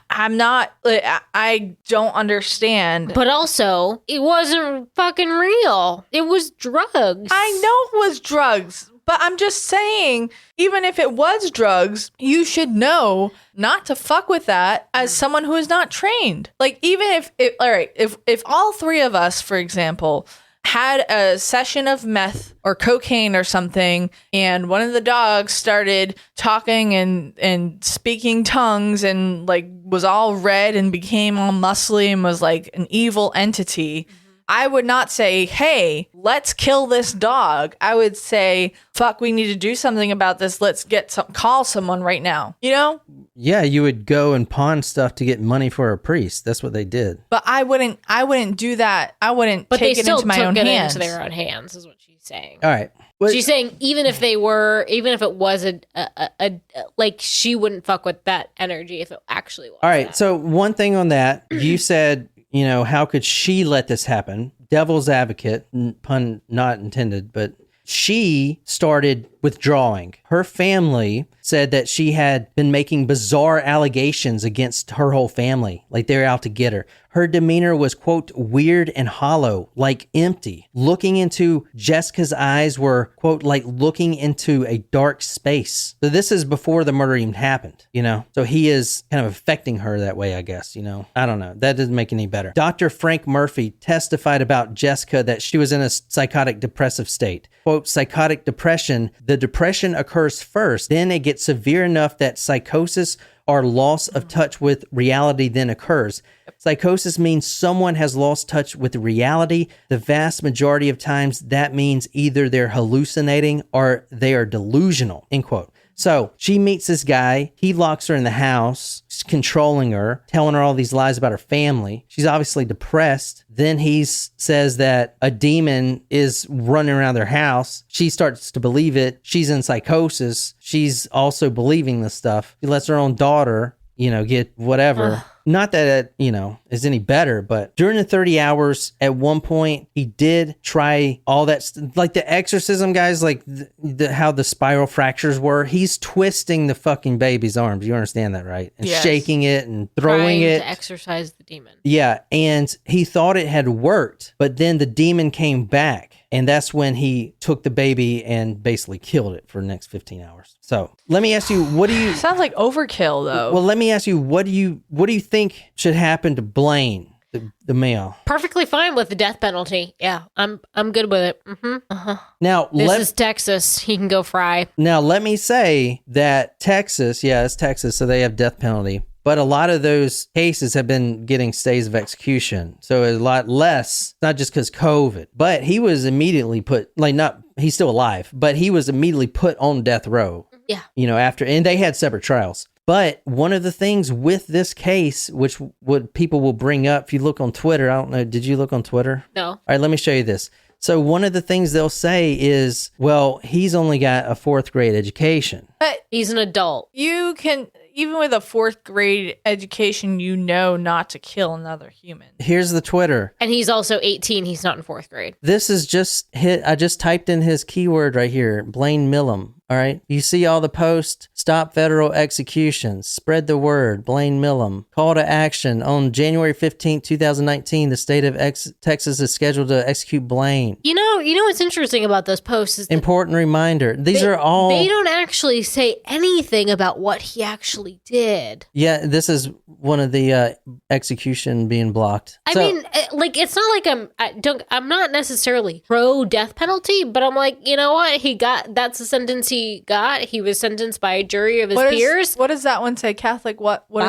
Speaker 3: I'm not, like, I don't understand.
Speaker 4: But also, it wasn't fucking real. It was drugs.
Speaker 3: I know it was drugs, but I'm just saying, even if it was drugs, you should know not to fuck with that as someone who is not trained. Like, even if all three of us, for example, had a session of meth or cocaine or something, and one of the dogs started talking and speaking tongues and like was all red and became all muscly and was like an evil entity, I would not say, hey, let's kill this dog. I would say, fuck, we need to do something about this. Let's call someone right now. You know?
Speaker 2: Yeah, you would go and pawn stuff to get money for a priest. That's what they did.
Speaker 3: But I wouldn't do that. I wouldn't take it into my own hands.
Speaker 4: Into their own hands is what she's saying.
Speaker 2: All right.
Speaker 4: She's saying even if it was a like, she wouldn't fuck with that energy if it actually was.
Speaker 2: All right.
Speaker 4: That.
Speaker 2: So one thing on that, you said, how could she let this happen? Devil's advocate, pun not intended, but she started withdrawing. Her family said that she had been making bizarre allegations against her whole family, like they're out to get her. Her demeanor was, quote, weird and hollow, like empty. Looking into Jessica's eyes were, quote, like looking into a dark space. So this is before the murder even happened, So he is kind of affecting her that way, I guess, I don't know. That doesn't make any better. Dr. Frank Murphy testified about Jessica that she was in a psychotic depressive state. Quote, psychotic depression, the depression occurs first, then it gets severe enough that psychosis or loss of touch with reality then occurs. Psychosis means someone has lost touch with reality. The vast majority of times that means either they're hallucinating or they are delusional, end quote. So she meets this guy. He locks her in the house, controlling her, telling her all these lies about her family. She's obviously depressed. Then he says that a demon is running around their house. She starts to believe it. She's in psychosis. She's also believing this stuff. She lets her own daughter, get whatever. Not that it, is any better, but during the 30 hours, at one point, he did try all that, like the exorcism guys, like how the spiral fractures were. He's twisting the fucking baby's arms. You understand that, right? And shaking it and throwing it.
Speaker 4: To exorcise the demon.
Speaker 2: Yeah, and he thought it had worked, but then the demon came back. And that's when he took the baby and basically killed it for the next 15 hours. So let me ask you, what do you...
Speaker 3: Sounds like overkill, though.
Speaker 2: Well, let me ask you, what do you think should happen to Blaine, the male?
Speaker 4: Perfectly fine with the death penalty. Yeah, I'm good with it.
Speaker 2: Now,
Speaker 4: this is Texas. He can go fry.
Speaker 2: Now, let me say that Texas, it's Texas, so they have death penalty. But a lot of those cases have been getting stays of execution. So a lot less, not just because COVID, but he was immediately put, he's still alive, but he was immediately put on death row.
Speaker 4: Yeah.
Speaker 2: After, and they had separate trials. But one of the things with this case, which people will bring up, if you look on Twitter, I don't know, did you look on Twitter?
Speaker 4: No.
Speaker 2: All right, let me show you this. So one of the things they'll say is, well, he's only got a 4th grade education.
Speaker 3: But
Speaker 4: he's an adult.
Speaker 3: You can, even with a 4th grade education, not to kill another human.
Speaker 2: Here's the Twitter.
Speaker 4: And he's also 18. He's not in 4th grade.
Speaker 2: This is just I just typed in his keyword right here, Blaine Millam. All right. You see all the posts. Stop federal executions. Spread the word. Blaine Millam. Call to action. On January 15th, 2019, the state of Texas is scheduled to execute Blaine.
Speaker 4: You know what's interesting about those posts is
Speaker 2: important reminder. These are all...
Speaker 4: They don't actually say anything about what he actually did.
Speaker 2: Yeah, this is one of the execution being blocked.
Speaker 4: I mean, it's not like I'm not necessarily pro death penalty, but I'm like, you know what? That's the sentence he got. He was sentenced by a jury of his peers.
Speaker 3: What does that one say? Catholic what? What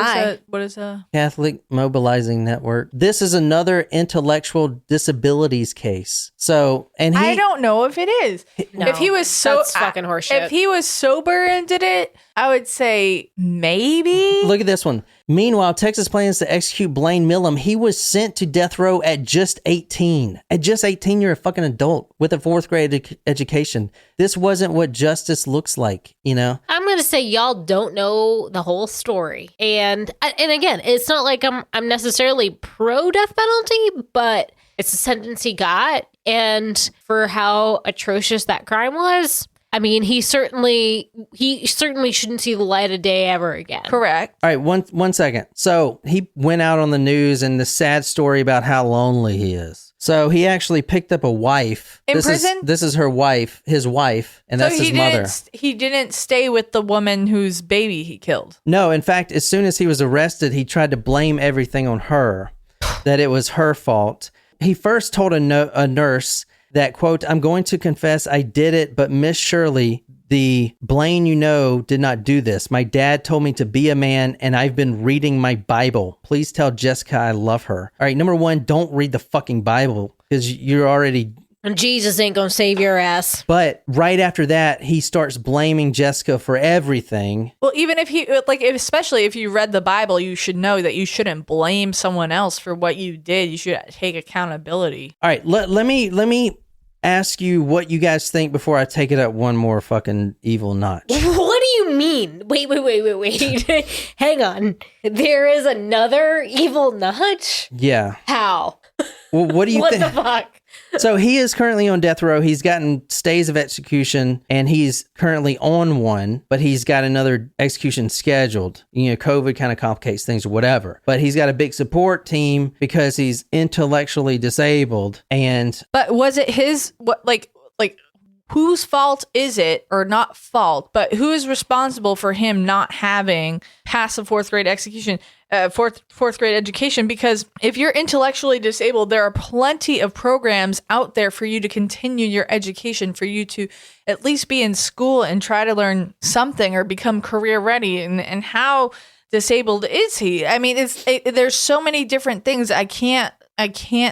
Speaker 3: is a
Speaker 2: Catholic Mobilizing Network? This is another intellectual disabilities case. So, and
Speaker 3: I don't know if it is.
Speaker 4: No,
Speaker 3: if he was
Speaker 4: that's fucking horseshit.
Speaker 3: If he was sober and did it, I would say maybe.
Speaker 2: Look at this one. Meanwhile, Texas plans to execute Blaine Millam. He was sent to death row at just 18. At just 18, you're a fucking adult with a fourth grade education. This wasn't what justice looks like, you know?
Speaker 4: I'm going to say y'all don't know the whole story. And again, it's not like I'm necessarily pro death penalty, but it's the sentence he got. And for how atrocious that crime was, I mean, he certainly shouldn't see the light of day ever again.
Speaker 3: Correct.
Speaker 2: All right, one second. So he went out on the news and the sad story about how lonely he is. So he actually picked up a wife.
Speaker 3: In prison?
Speaker 2: This is her wife, his wife, and that's his mother.
Speaker 3: He didn't stay with the woman whose baby he killed.
Speaker 2: No, in fact, as soon as he was arrested, he tried to blame everything on her, that it was her fault. He first told a nurse that, quote, "I'm going to confess I did it, but Miss Shirley, the Blaine you know, did not do this. My dad told me to be a man, and I've been reading my Bible. Please tell Jessica I love her." All right, number one, don't read the fucking Bible, because you're already...
Speaker 4: And Jesus ain't gonna save your ass.
Speaker 2: But right after that, he starts blaming Jessica for everything.
Speaker 3: Well, even if especially if you read the Bible, you should know that you shouldn't blame someone else for what you did. You should take accountability.
Speaker 2: All right, let me ask you what you guys think before I take it up one more fucking evil notch.
Speaker 4: What do you mean? Wait. Hang on. There is another evil notch?
Speaker 2: Yeah.
Speaker 4: How?
Speaker 2: Well, what do you think?
Speaker 4: What the fuck?
Speaker 2: So he is currently on death row. He's gotten stays of execution, and he's currently on one, but he's got another execution scheduled. You know, COVID kind of complicates things or whatever. But he's got a big support team because he's intellectually disabled.
Speaker 3: But was it his whose fault is it, or not fault, but who is responsible for him not having passed the fourth grade education? Because if you're intellectually disabled, there are plenty of programs out there for you to continue your education, for you to at least be in school and try to learn something or become career ready. And how disabled is he? I mean, there's so many different things. I can't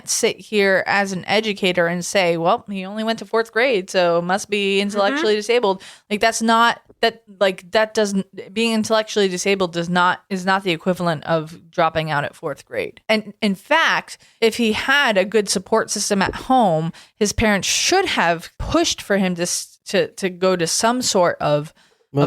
Speaker 3: sit here as an educator and say, well, he only went to fourth grade, so must be intellectually disabled. Like, that's not being intellectually disabled is not the equivalent of dropping out at fourth grade. And in fact, if he had a good support system at home, his parents should have pushed for him to go to some sort of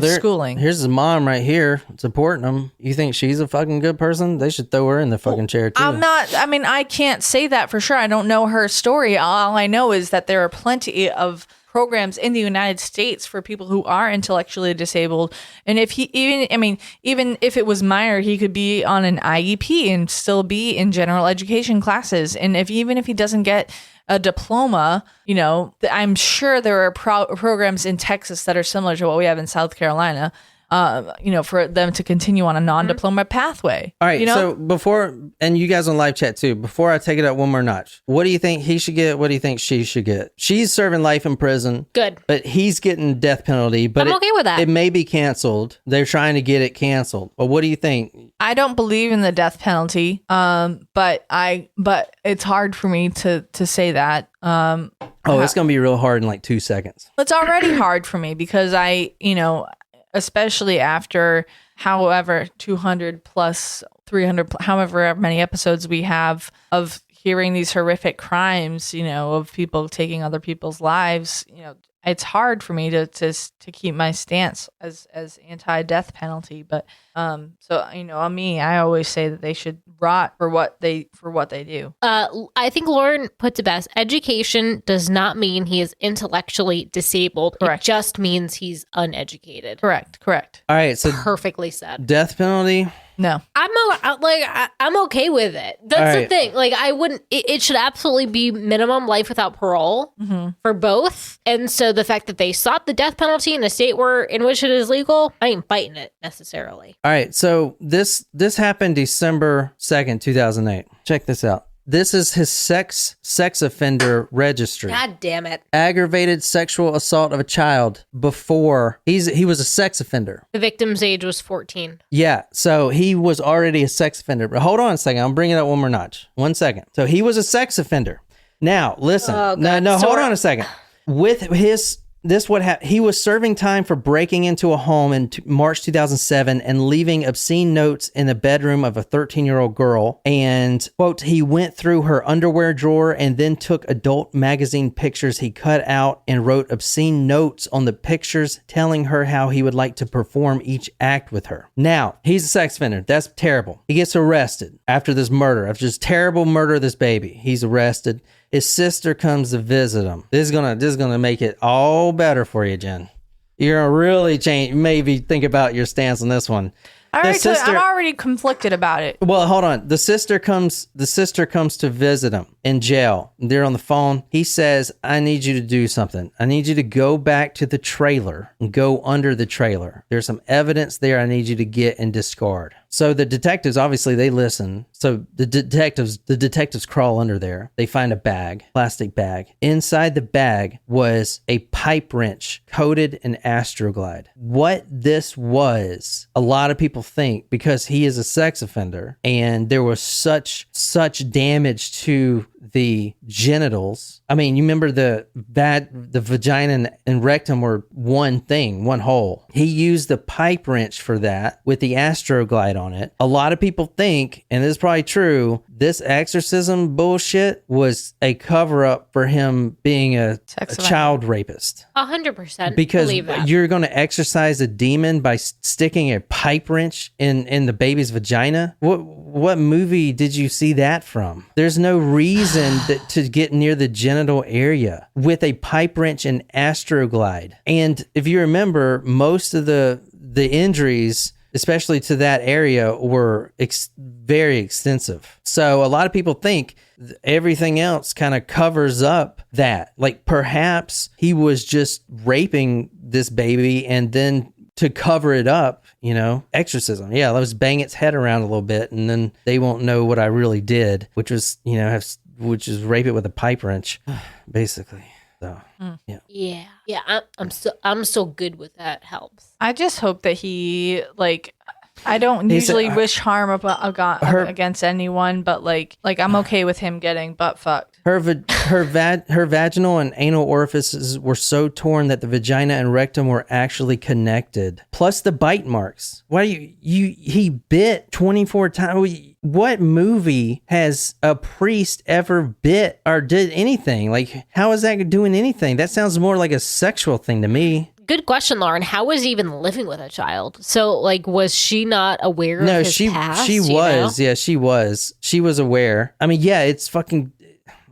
Speaker 3: schooling.
Speaker 2: Here's his mom right here supporting him. You think she's a fucking good person? They should throw her in the fucking chair too.
Speaker 3: I can't say that for sure. I don't know her story. All I know is that there are plenty of programs in the United States for people who are intellectually disabled. And if even if it was minor, he could be on an IEP and still be in general education classes. And even if he doesn't get a diploma, you know, I'm sure there are programs in Texas that are similar to what we have in South Carolina, for them to continue on a non-diploma pathway.
Speaker 2: All right, so before, and you guys on live chat too, before I take it up one more notch, what do you think he should get? What do you think she should get? She's serving life in prison.
Speaker 4: Good.
Speaker 2: But he's getting death penalty. But
Speaker 4: I'm okay with that.
Speaker 2: It may be canceled. They're trying to get it canceled. But what do you think?
Speaker 3: I don't believe in the death penalty, but it's hard for me to say that.
Speaker 2: It's going to be real hard in like 2 seconds.
Speaker 3: It's already hard for me because especially after however 200 plus 300, however many episodes we have of hearing these horrific crimes, of people taking other people's lives, it's hard for me to keep my stance as anti-death penalty. But on me, I always say that they should rot for what they do.
Speaker 4: I think Lauren puts it best. Education does not mean he is intellectually disabled.
Speaker 3: Correct.
Speaker 4: It just means he's uneducated.
Speaker 3: Correct.
Speaker 2: All right, so
Speaker 4: Perfectly said.
Speaker 2: death penalty.
Speaker 3: No,
Speaker 4: I'm okay with it. That's the thing. Like, I wouldn't. It should absolutely be minimum life without parole for both. And so the fact that they sought the death penalty in a state in which it is legal, I ain't fighting it necessarily.
Speaker 2: All right, so this happened December 2nd, 2008. Check this out. This is his sex offender registry.
Speaker 4: God damn it.
Speaker 2: Aggravated sexual assault of a child before he was a sex offender.
Speaker 4: The victim's age was 14.
Speaker 2: Yeah, so he was already a sex offender. But hold on a second. I'm bringing it up one more notch. 1 second. So he was a sex offender. Now, listen.
Speaker 4: Oh, God.
Speaker 2: No, hold on a second. With his He was serving time for breaking into a home in March 2007 and leaving obscene notes in the bedroom of a 13-year-old girl. And, quote, he went through her underwear drawer and then took adult magazine pictures he cut out and wrote obscene notes on the pictures, telling her how he would like to perform each act with her. Now, he's a sex offender. That's terrible. He gets arrested after this murder, after this terrible murder of this baby. He's arrested. His sister comes to visit him. This is gonna make it all better for you, Jen. You're gonna really change. Maybe think about your stance on this one.
Speaker 3: I'm already conflicted about it.
Speaker 2: Well, hold on. The sister comes to visit him in jail. They're on the phone. He says, "I need you to do something. I need you to go back to the trailer and go under the trailer. There's some evidence there I need you to get and discard." So the detectives, obviously, they listen. So the detectives crawl under there. They find a bag, plastic bag. Inside the bag was a pipe wrench coated in Astroglide. What this was, a lot of people think, because he is a sex offender and there was such damage to the genitals. I mean, you remember the vagina and rectum were one thing, one hole. He used the pipe wrench for that with the Astroglide on it. A lot of people think, and this is probably true, this exorcism bullshit was a cover-up for him being a child rapist.
Speaker 4: 100%.
Speaker 2: Because you're going to exorcise a demon by sticking a pipe wrench in the baby's vagina? What movie did you see that from? There's no reason to get near the genital area with a pipe wrench and Astroglide. And if you remember, most of the injuries, especially to that area, were very extensive. So a lot of people think everything else kind of covers up that. Like perhaps he was just raping this baby and then to cover it up, exorcism. Yeah, let's bang its head around a little bit and then they won't know what I really did, which was, which is rape it with a pipe wrench, basically. So, yeah.
Speaker 4: Yeah, I'm so good with that. Helps.
Speaker 3: I just hope that he, I don't usually wish harm against anyone, but I'm okay with him getting butt fucked.
Speaker 2: Her vaginal and anal orifices were so torn that the vagina and rectum were actually connected. Plus the bite marks. Why he bit 24 times? What movie has a priest ever bit or did anything? Like, how is that doing anything? That sounds more like a sexual thing to me.
Speaker 4: Good question, Lauren. How was he even living with a child? So, was she not aware of his past?
Speaker 2: She was. Yeah, she was. She was aware. I mean, yeah, it's fucking...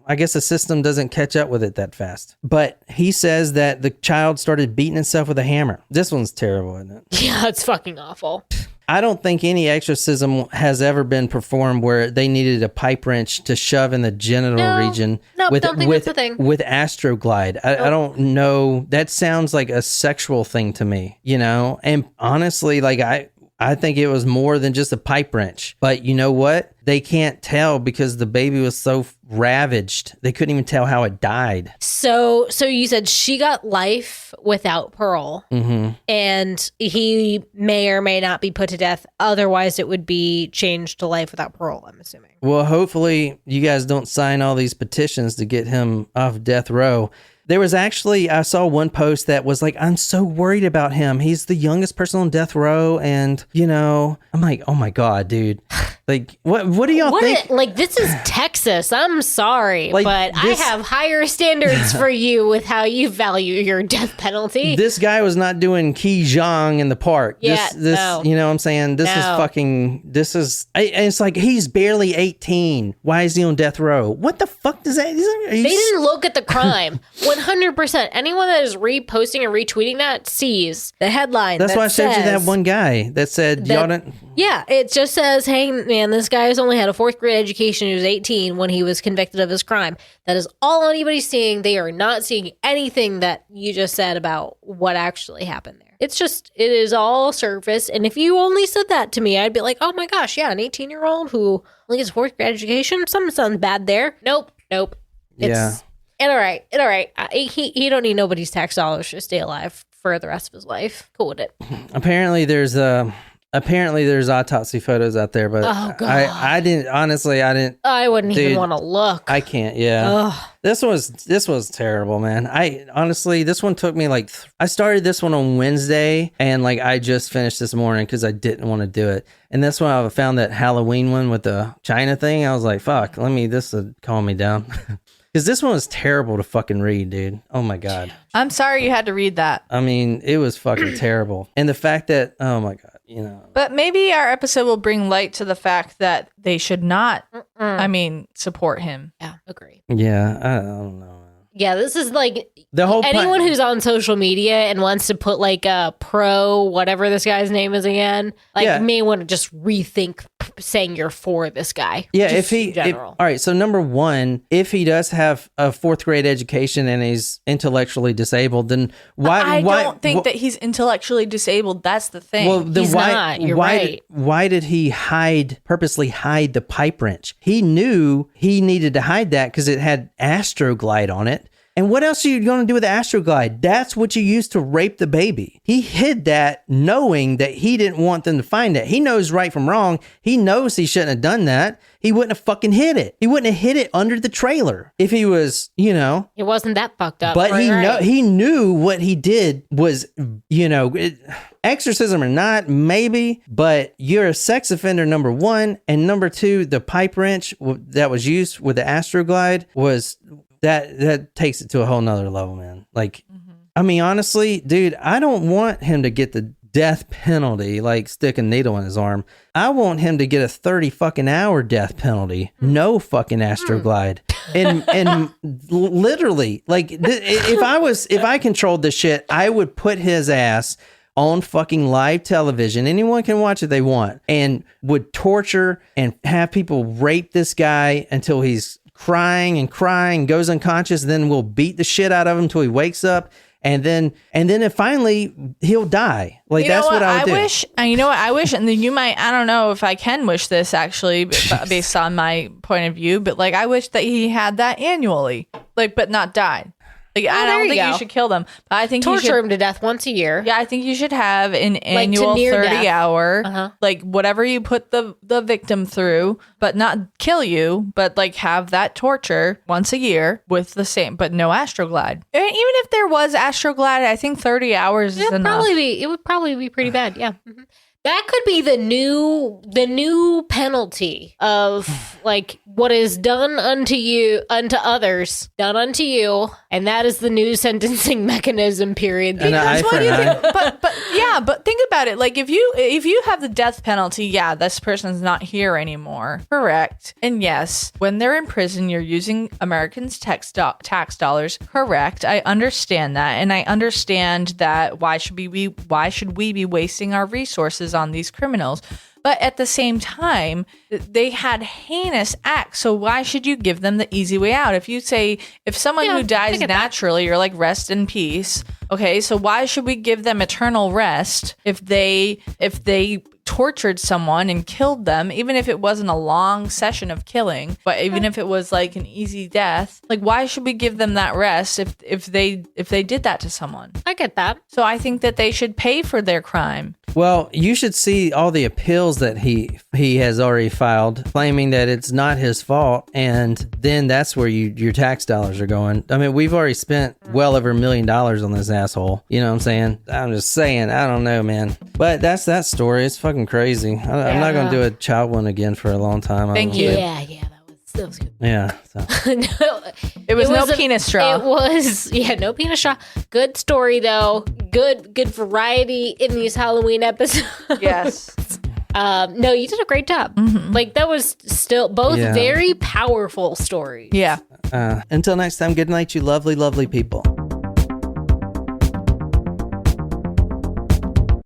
Speaker 2: I guess the system doesn't catch up with it that fast. But he says that the child started beating itself with a hammer. This one's terrible, isn't it?
Speaker 4: Yeah, it's fucking awful.
Speaker 2: I don't think any exorcism has ever been performed where they needed a pipe wrench to shove in the genital region with Astroglide. I don't know. That sounds like a sexual thing to me, And honestly, I think it was more than just a pipe wrench. But you know what? They can't tell because the baby was so ravaged. They couldn't even tell how it died.
Speaker 4: So you said she got life without parole. Mm-hmm. And he may or may not be put to death. Otherwise, it would be changed to life without parole, I'm assuming.
Speaker 2: Well, hopefully you guys don't sign all these petitions to get him off death row. There was actually, I saw one post that was like, I'm so worried about him. He's the youngest person on death row. And, I'm like, oh my God, dude. What do y'all think?
Speaker 4: This is Texas. I'm sorry, but I have higher standards for you with how you value your death penalty.
Speaker 2: This guy was not doing Qi Zhang in the park.
Speaker 4: Yeah, no.
Speaker 2: You know what I'm saying? It's like, he's barely 18. Why is he on death row? What the fuck does that?
Speaker 4: They didn't look at the crime. 100%. Anyone that is reposting and retweeting that sees the headline.
Speaker 2: That's why I showed you that one guy that said, y'all don't.
Speaker 4: Yeah, it just says, hey, man, this guy's only had a 4th grade education. He was 18 when he was convicted of his crime. That is all anybody's seeing. They are not seeing anything that you just said about what actually happened there. It is all surface. And if you only said that to me, I'd be like, oh my gosh, yeah, an 18-year-old who only has 4th grade education. Something sounds bad there. Nope.
Speaker 2: Yeah.
Speaker 4: All right. He don't need nobody's tax dollars to stay alive for the rest of his life. Cool with it.
Speaker 2: Apparently there's Apparently, there's autopsy photos out there, but
Speaker 4: Oh, God.
Speaker 2: I didn't. Honestly, I didn't.
Speaker 4: I wouldn't
Speaker 2: Dude,
Speaker 4: even want to look.
Speaker 2: I can't. Yeah.
Speaker 4: Ugh.
Speaker 2: This was terrible, man. I honestly, this one took me like I started this one on Wednesday, and like I just finished this morning because I didn't want to do it. And this one, I found that Halloween one with the China thing. I was like, fuck, this would calm me down. Because this one was terrible to fucking read, dude. Oh my God.
Speaker 3: I'm sorry you had to read that.
Speaker 2: I mean, it was fucking terrible. And the fact that, oh my God, you know.
Speaker 3: But maybe our episode will bring light to the fact that they should not, support him.
Speaker 4: Yeah, agree.
Speaker 2: Yeah, I don't know.
Speaker 4: Yeah, this is like
Speaker 2: The whole
Speaker 4: anyone who's on social media and wants to put like a pro, whatever this guy's name is again, like may want to just rethink saying you're for this guy.
Speaker 2: Yeah,
Speaker 4: just in general.
Speaker 2: all right, so number one, if he does have a 4th grade education and he's intellectually disabled, then
Speaker 3: I don't think that he's intellectually disabled. That's the thing.
Speaker 2: Well, then
Speaker 4: He's not. You're right.
Speaker 2: Why did he purposely hide the pipe wrench? He knew he needed to hide that because it had Astroglide on it. And what else are you going to do with the Astroglide? That's what you used to rape the baby. He hid that knowing that he didn't want them to find it. He knows right from wrong. He knows he shouldn't have done that. He wouldn't have fucking hid it. He wouldn't have hid it under the trailer if he was, you know.
Speaker 4: It wasn't that fucked up.
Speaker 2: But he knew what he did was, you know, exorcism or not, maybe, but you're a sex offender, number one. And number two, the pipe wrench that was used with the Astroglide was... That takes it to a whole nother level, man. Like, I mean, honestly, dude, I don't want him to get the death penalty, like stick a needle in his arm. I want him to get a 30 fucking hour death penalty. No fucking Astroglide. And literally, like, if I controlled this shit, I would put his ass on fucking live television. Anyone can watch it they want, and would torture and have people rape this guy until he's crying, goes unconscious. Then we'll beat the shit out of him until he wakes up, and then finally he'll die. Like, that's what I would do.
Speaker 3: I wish, and then I don't know if I can wish this actually based on my point of view, but like I wish that he had that annually, like, but not died. Like, I don't think you should kill them, but I think
Speaker 4: torture him to death once a year.
Speaker 3: Yeah, I think you should have an annual 30-hour, like whatever you put the victim through, but not kill you, but like have that torture once a year with the same, but no Astroglide. Even if there was Astroglide, I think 30 hours is enough.
Speaker 4: It would probably be pretty bad. Yeah. Mm-hmm. That could be the new penalty of like what is done unto others, done unto you, and that is the new sentencing mechanism. Period.
Speaker 3: That's what you can, but think about it. Like if you have the death penalty, yeah, this person's not here anymore. Correct. And yes, when they're in prison, you're using Americans' tax dollars. Correct. I understand that, and I understand that. Why should we be wasting our resources on these criminals? But at the same time, they had heinous acts. So why should you give them the easy way out? If someone who dies naturally, you're like, rest in peace. Okay, so why should we give them eternal rest if they tortured someone and killed them, even if it wasn't a long session of killing, but even if it was like an easy death? Like, why should we give them that rest if they did that to someone?
Speaker 4: I get that.
Speaker 3: So I think that they should pay for their crime.
Speaker 2: Well, you should see all the appeals that he has already filed, claiming that it's not his fault, and then that's where your tax dollars are going. I mean, we've already spent well over $1 million on this asshole. You know what I'm saying? I'm just saying, I don't know, man. But that's that story. It's fucking crazy. I'm not going to do a child one again for a long time.
Speaker 3: Thank you.
Speaker 4: Yeah, that was good.
Speaker 2: Yeah. So.
Speaker 3: It was no penis straw.
Speaker 4: It was, no penis straw. Good story, though. Good variety in these Halloween episodes.
Speaker 3: Yes.
Speaker 4: No, you did a great job. Mm-hmm. Like, that was still both very powerful stories.
Speaker 3: Yeah.
Speaker 2: Until next time, good night, you lovely, lovely people.